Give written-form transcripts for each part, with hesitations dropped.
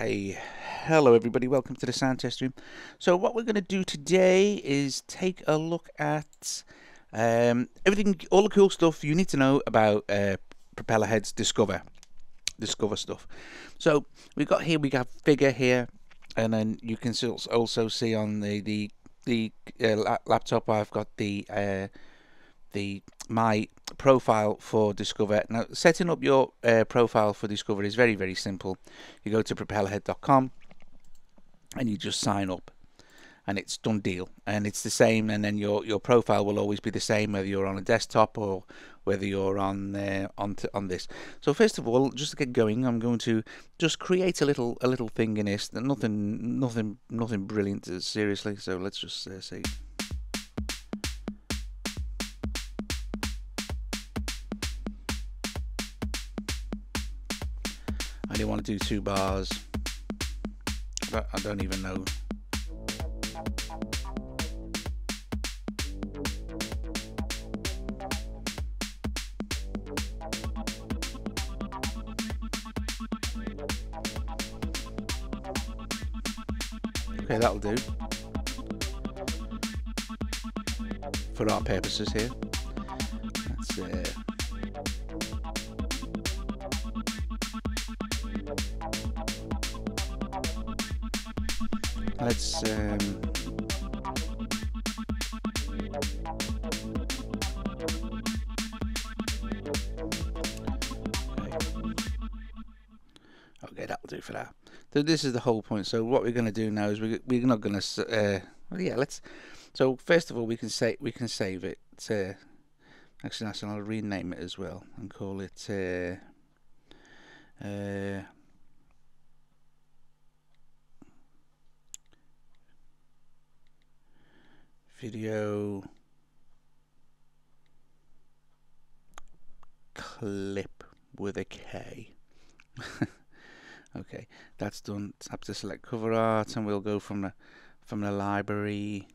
Hey, hello everybody, welcome to the sound test room. So what we're going to do today is take a look at everything, all the cool stuff you need to know about Propellerhead's Discover stuff. So we got figure here, and then you can also see on the laptop I've got my profile for Discover. Now, setting up your profile for Discover is very, very simple. You go to propellerhead.com and you just sign up, and it's done deal. And it's the same, and then your profile will always be the same whether you're on a desktop or whether you're on this. So first of all, just to get going, I'm going to just create a little thing in this. Nothing brilliant, seriously. So let's just see. I didn't want to do 2 bars, but I don't even know. Okay, that'll do for our purposes here. Let's okay. Okay, that'll do for that. So this is the whole point. So what we're going to do now is we're not going to so first of all we can save it. Actually, I'll rename it as well and call it video clip with a K. Okay, that's done. Tap to select cover art, and we'll go from the library.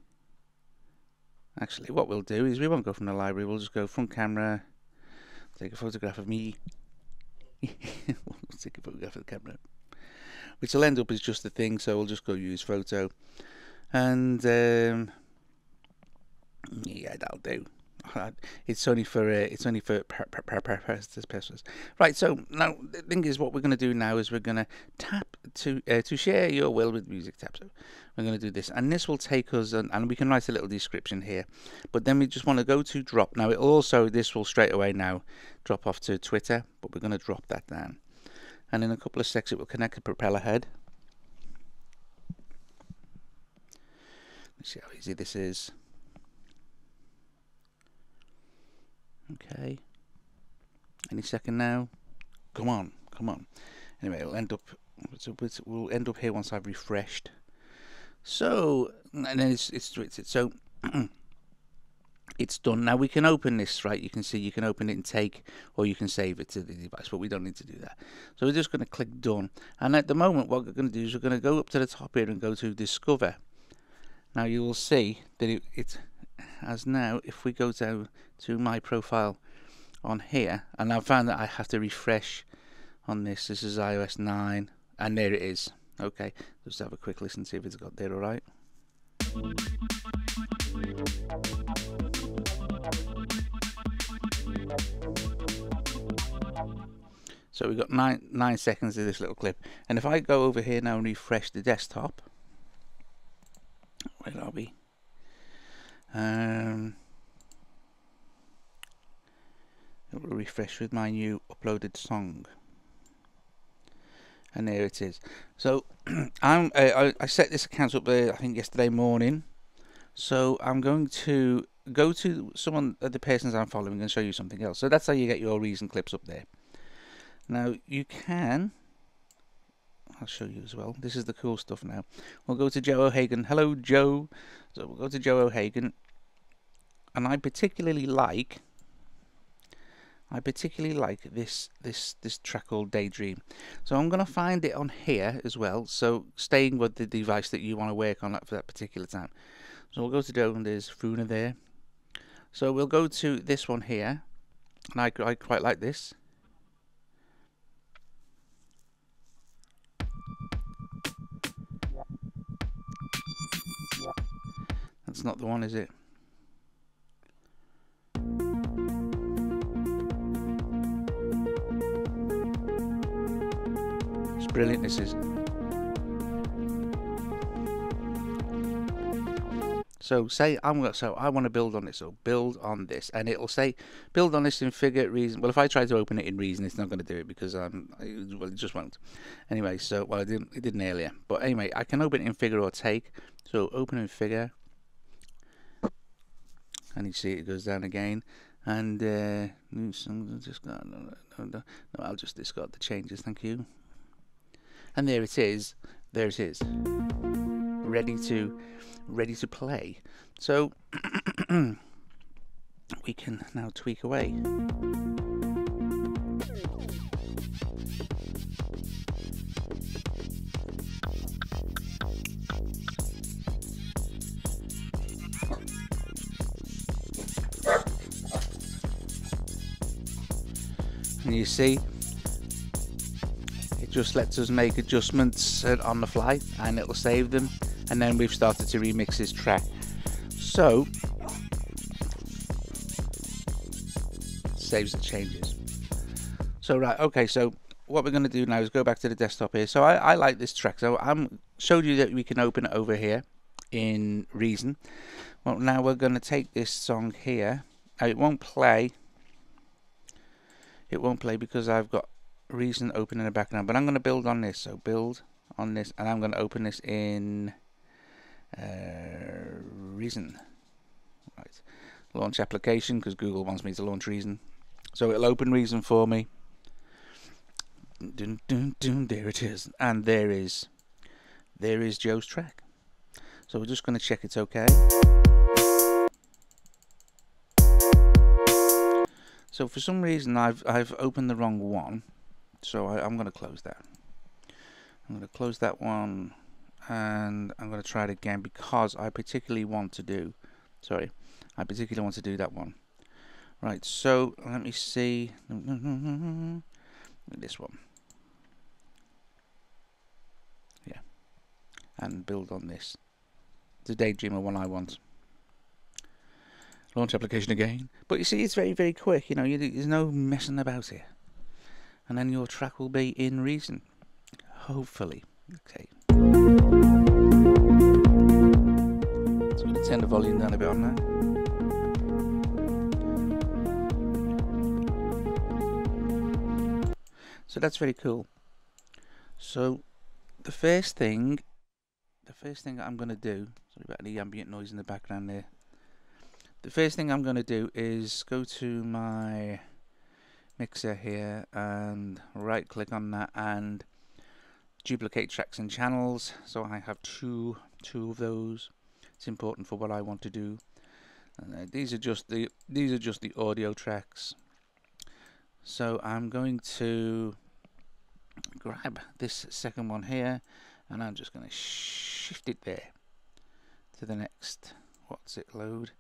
Actually, what we'll do is we won't go from the library. We'll just go front camera, take a photograph of me. We'll take a photograph of the camera, which will end up as just the thing. So we'll just go use photo, and yeah, that'll do. It's only for purposes. Right. So now the thing is, what we're going to do now is we're going to tap to share your will with music tab. So we're going to do this, and this will take us, and we can write a little description here. But then we just want to go to drop. Now this will straight away now drop off to Twitter, but we're going to drop that down, and in a couple of seconds it will connect to Propellerhead. Let's see how easy this is. Okay, any second now. Come on. Anyway, we'll end up here once I've refreshed. So, and then it's tweeted. So it's done. Now we can open this, right? You can see you can open it and take, or you can save it to the device, but we don't need to do that. So we're just going to click done. And at the moment, what we're going to do is we're going to go up to the top here and go to Discover. Now you will see that it as now, if we go down to my profile on here, and I've found that I have to refresh on this. This is iOS 9, and there it is. Okay, just have a quick listen, see if it's got there all right. So we've got 9 seconds of this little clip, and if I go over here now and refresh the desktop, where are we? It will refresh with my new uploaded song, and there it is. So I set this account up there I think yesterday morning, so I'm going to go to someone of the persons I'm following and show you something else. So that's how you get your recent clips up there. Now you can, I'll show you as well. This is the cool stuff now. We'll go to Joe O'Hagan. Hello, Joe. So we'll go to Joe O'Hagan, and I particularly like this track called Daydream. So I'm going to find it on here as well. So staying with the device that you want to work on for that particular time. So we'll go to Joe, and there's Funa there. So we'll go to this one here, and I quite like this. That's not the one, is it? It's brilliant, this is. So say I want to build on this, so build on this, and it'll say build on this in Figure, Reason. Well, if I try to open it in Reason, it's not going to do it because well, it just won't. Anyway, so well, it didn't earlier, but anyway, I can open it in Figure or Take. So open in Figure, and you see it goes down again, and I'll just discard the changes, thank you. And there it is. There it is. Ready to play. So we can now tweak away. And you see, it just lets us make adjustments on the fly, and it'll save them. And then we've started to remix this track. So saves the changes. So right, okay, so what we're going to do now is go back to the desktop here. So I like this track. So I'm showed you that we can open it over here in Reason. Well, now we're going to take this song here. Now, it won't play. It won't play because I've got Reason open in the background. But I'm going to build on this. So build on this, and I'm going to open this in Reason. Right. Launch application, because Google wants me to launch Reason. So it'll open Reason for me. Dun, dun, dun, there it is. And there is Joe's track. So we're just going to check it's okay. So for some reason I've opened the wrong one. So I'm going to close that. I'm going to close that one, and I'm going to try it again because I particularly want to do that one. Right, so let me see this one. Yeah, and build on this. The Daydreamer one I want. Launch application again. But you see, it's very, very quick. You know, there's no messing about here. And then your track will be in Reason. Hopefully. Okay. So I'm going to turn the volume down a bit on that. So that's very cool. So the first thing I'm going to do, sorry about the ambient noise in the background there. The first thing I'm going to do is go to my mixer here and right click on that and duplicate tracks and channels. So I have two of those. It's important for what I want to do. And these are just the audio tracks. So I'm going to grab this second one here, and I'm just going to shift it there to the next. What's it load?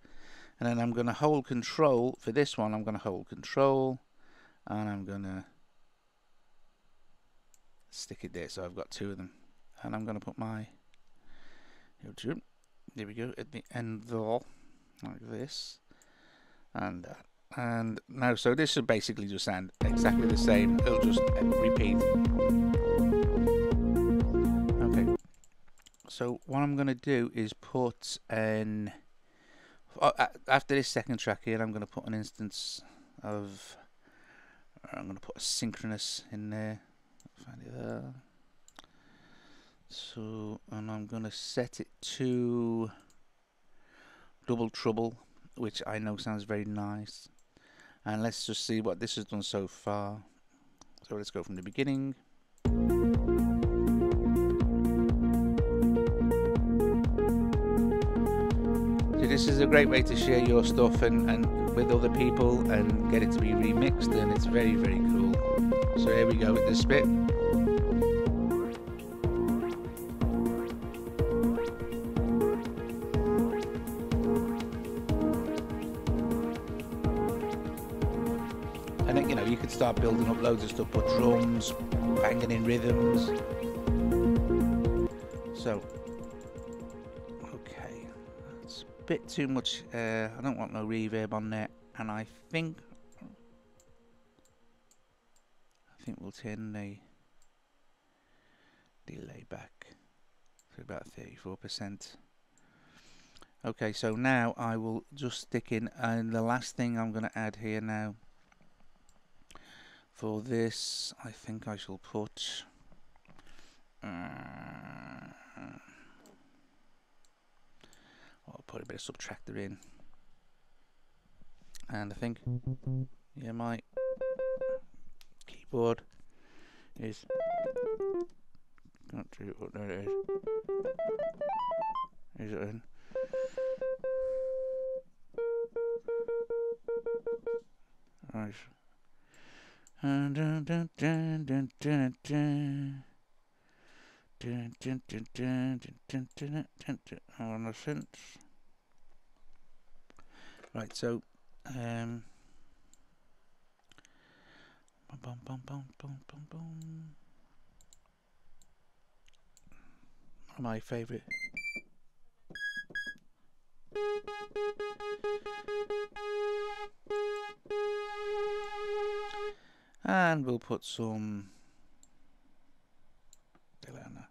And then I'm going to hold Control for this one. I'm going to hold Control, and I'm going to stick it there. So I've got two of them, and I'm going to put my there we go at the end there, like this, and now so this should basically just sound exactly the same. It'll just repeat. Okay, so what I'm going to do is put an after this second track here, I'm going to put an instance of I'm going to put a synchronous in there. Find it there. So, and I'm going to set it to Double Trouble, which I know sounds very nice. And let's just see what this has done so far. So let's go from the beginning. So this is a great way to share your stuff and with other people and get it to be remixed, and it's very, very cool. So here we go with this bit. And then, you know, you could start building up loads of stuff, put drums, banging in rhythms. So, okay, let's bit too much. I don't want no reverb on there, and I think we'll turn the delay back to about 34%. Okay, so now I will just stick in, and the last thing I'm going to add here now for this, I think I shall put I'll put a bit of subtractor in, and I think my keyboard is not too. Oh, there it is. Is it in? Right. Dun, dun, dun, dun, dun, dun, dun. Dun, dun, dun, dun, dun, dun, dun, dun. On the sense. Right, so bum, bum, bum, bum, bum, bum, bum. One of my favourite. And we'll put some delay on that.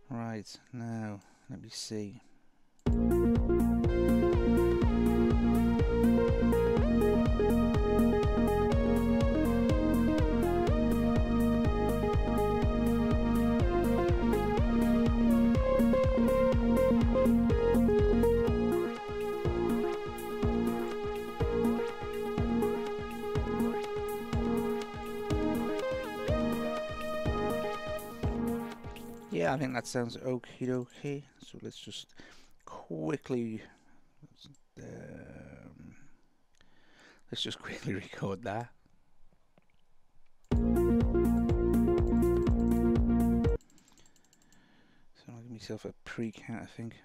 Right, now let me see. Yeah, I think that sounds okie dokie. So let's just quickly record that. So I'll give myself a pre-count, I think.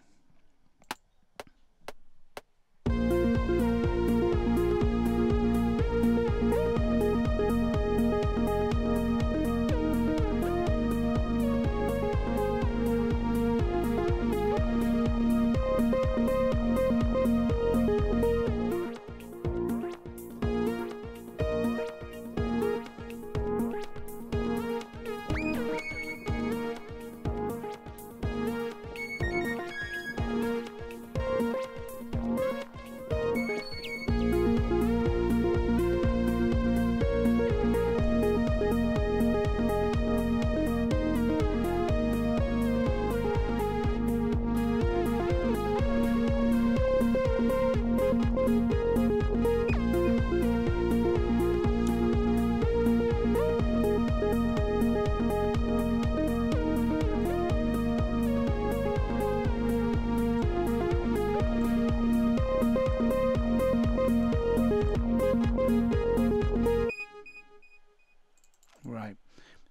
Right.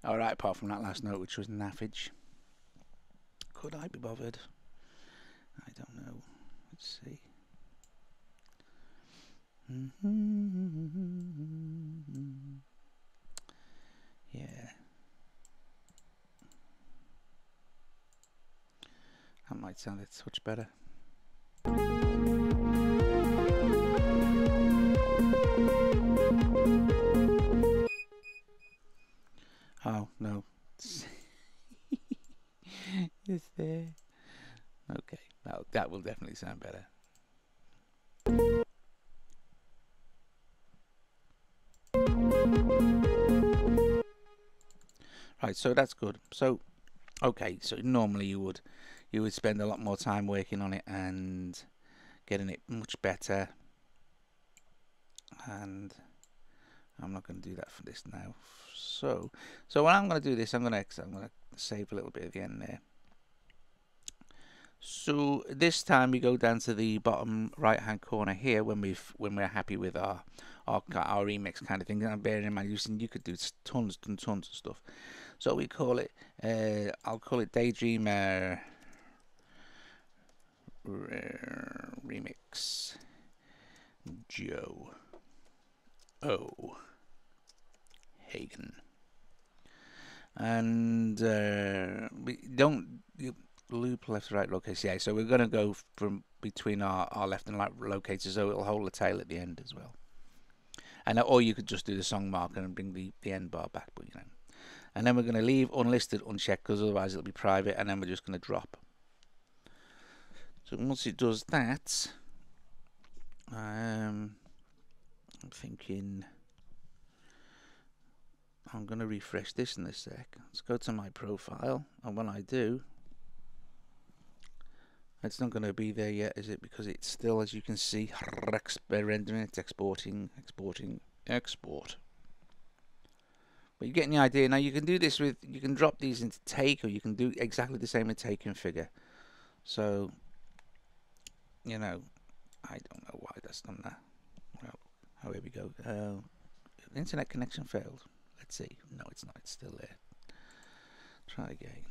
Alright, apart from that last note, which was naffage. Could I be bothered? I don't know. Let's see. Yeah. That might sound a touch better. Oh, no. Is there? Okay, that will definitely sound better. Right, so that's good. So, okay, so normally you would spend a lot more time working on it and getting it much better. And I'm not going to do that for this now. So when I'm going to do this, I'm going to save a little bit at the end there. So this time we go down to the bottom right hand corner here when we're happy with our remix kind of thing. And bearing in mind, you could do tons and tons of stuff. So we call it I'll call it Daydreamer Remix Joe. Oh, again. And we don't loop left, right locators. Yeah, so we're going to go from between our left and right locators, so it'll hold the tail at the end as well. And or you could just do the song marker and bring the end bar back, but you know. And then we're going to leave unlisted unchecked because otherwise it'll be private, and then we're just going to drop. So once it does that, I'm thinking I'm going to refresh this in a sec. Let's go to my profile, and when I do, it's not going to be there yet, is it? Because it's still, as you can see, rendering, it's exporting, export. But you're getting the idea. Now you can do this with, you can drop these into take, or you can do exactly the same with take and figure. So, you know, I don't know why that's done that. Well, oh, here we go. Internet connection failed. Let's see. No, it's not. It's still there. Try again.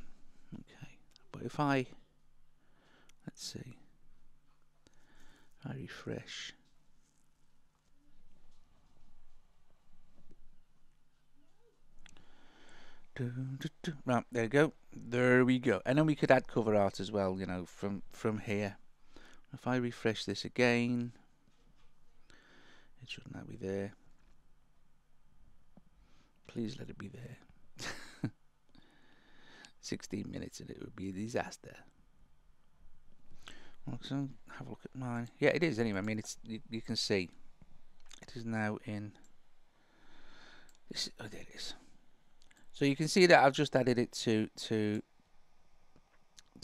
Okay. But if I, let's see, I refresh. Right, there we go. There we go. And then we could add cover art as well, you know, from here. If I refresh this again, it should now be there. Please let it be there. 16 minutes and it would be a disaster. Well, so have a look at mine. Yeah, it is anyway. I mean, it's you can see it is now in this. Oh, there it is. So you can see that I've just added it to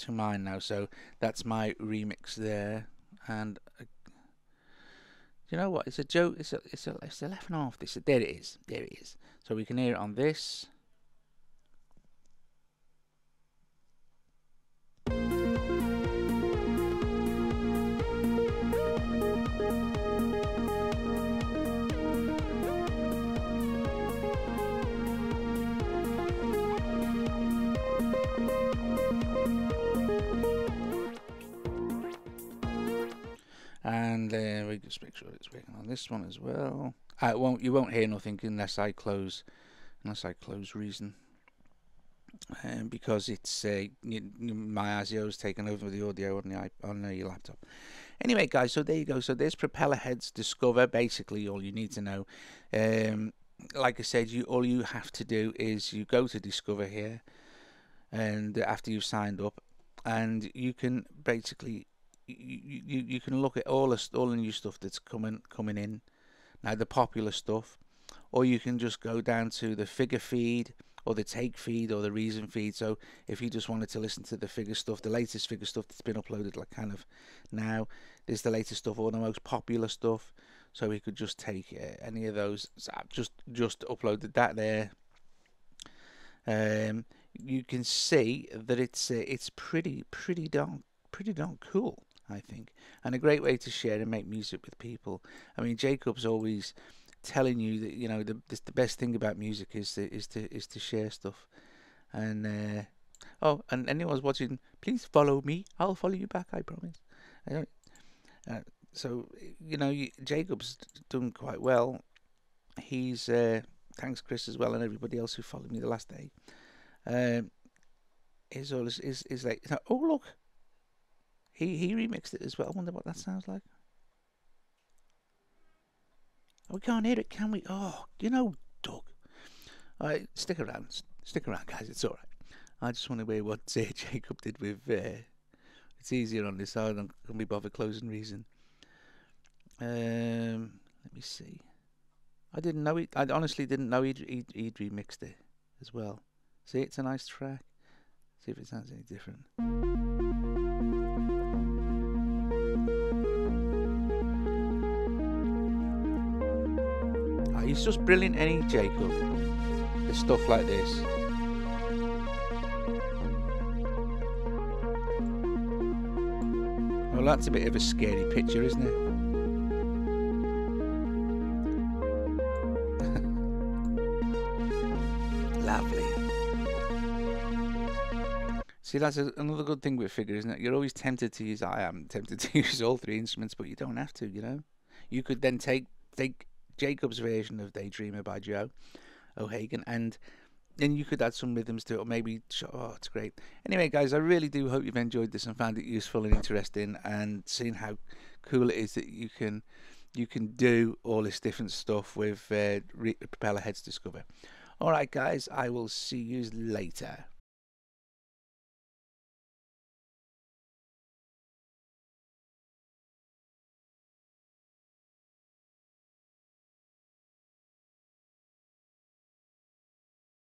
mine now. So that's my remix there, and you know what? It's a joke. It's a left and half. This there it is. There it is. So we can hear it on this. And we just make sure it's working on this one as well. You won't hear nothing unless I close Reason, because it's my ASIO's taken over the audio on your laptop. Anyway, guys, so there you go. So there's Propellerhead's Discover. Basically, all you need to know. Like I said, all you have to do is you go to Discover here, and after you've signed up, and you can basically. You can look at all the new stuff that's coming in now, the popular stuff, or you can just go down to the figure feed or the take feed or the reason feed. So if you just wanted to listen to the figure stuff, the latest figure stuff that's been uploaded, like kind of now, there's the latest stuff or the most popular stuff. So we could just take any of those. So I've just uploaded that there. You can see that it's pretty darn cool, I think, and a great way to share and make music with people. I mean, Jacob's always telling you that, you know, the best thing about music is to share stuff. And oh, and anyone's watching, please follow me. I'll follow you back, I promise. So you know, Jacob's done quite well. He's thanks Chris as well, and everybody else who followed me the last day. Is like, oh look. He remixed it as well. I wonder what that sounds like. Oh, we can't hear it, can we? Oh, you know, Doug. All right, stick around, guys. It's all right. I just want to hear what Jacob did with. It's easier on this side. I'm gonna be bothered closing Reason. Let me see. I didn't know it. I honestly didn't know he'd remixed it as well. See, it's a nice track. See if it sounds any different. He's just brilliant, ain't he, Jacob? With stuff like this. Well, that's a bit of a scary picture, isn't it? Lovely. See, that's another good thing with figure, isn't it? You're always tempted to use. I am tempted to use all three instruments, but you don't have to. You know, you could then take Jacob's version of Daydreamer by Joe, O'Hagan, and then you could add some rhythms to it, or maybe, oh, it's great. Anyway, guys, I really do hope you've enjoyed this and found it useful and interesting, and seeing how cool it is that you can do all this different stuff with Propellerhead's Discover. All right, guys, I will see you later.